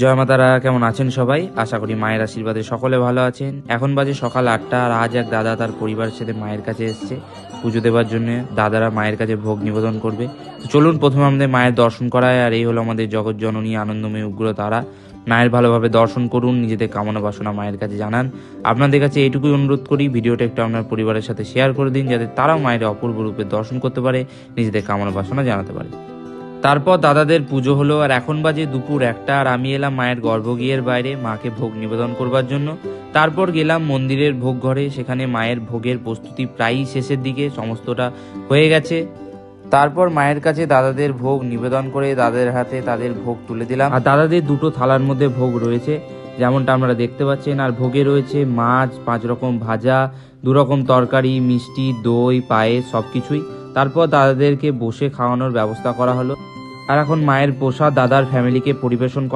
জয় মাতারা, কেমন আছেন সবাই? আশা করি মায়ের আশীর্বাদে সকলে ভালো আছেন। এখন বাজে সকাল 8টা আর আজ এক দাদা তার পরিবারের সাথে মায়ের কাছে এসছে পুজো দেওয়ার জন্য। দাদারা মায়ের কাছে ভোগ নিবেদন করবে। তো চলুন প্রথমে আমাদের মায়ের দর্শন করায়। আর এই হলো আমাদের জগৎ জননী আনন্দময়ী উগ্র তারা। মায়ের ভালোভাবে দর্শন করুন, নিজেদের কামনা বাসনা মায়ের কাছে জানান। আপনাদের কাছে এইটুকুই অনুরোধ করি, ভিডিওটা একটু আপনার পরিবারের সাথে শেয়ার করে দিন, যাতে তারাও মায়ের অপূর্ব রূপে দর্শন করতে পারে, নিজেদের কামনা বাসনা জানাতে পারে। তারপর দাদাদের পুজো হলো আর এখন বাজে দুপুর 1টা আর আমি এলাম মায়ের গর্ভগৃহের বাইরে মাকে ভোগ নিবেদন করবার জন্য। তারপর গেলাম মন্দিরের ভোগ ঘরে, সেখানে মায়ের ভোগের প্রস্তুতি প্রায়ই শেষের দিকে, সমস্তটা হয়ে গেছে। তারপর মায়ের কাছে দাদাদের ভোগ নিবেদন করে দাদাদের হাতে তাদের ভোগ তুলে দিলাম। আর দাদাদের দুটো থালার মধ্যে ভোগ রয়েছে, যেমনটা আপনারা দেখতে পাচ্ছেন। আর ভোগে রয়েছে মাছ, 5 রকম ভাজা, 2 রকম তরকারি, মিষ্টি, দই, পায়েস, সবকিছুই। তারপর দাদাদেরকে বসে খাওয়ানোর ব্যবস্থা করা হলো। আর এখন মায়ের প্রসাদ দাদার ফ্যামিলিকে পরিবেশন করা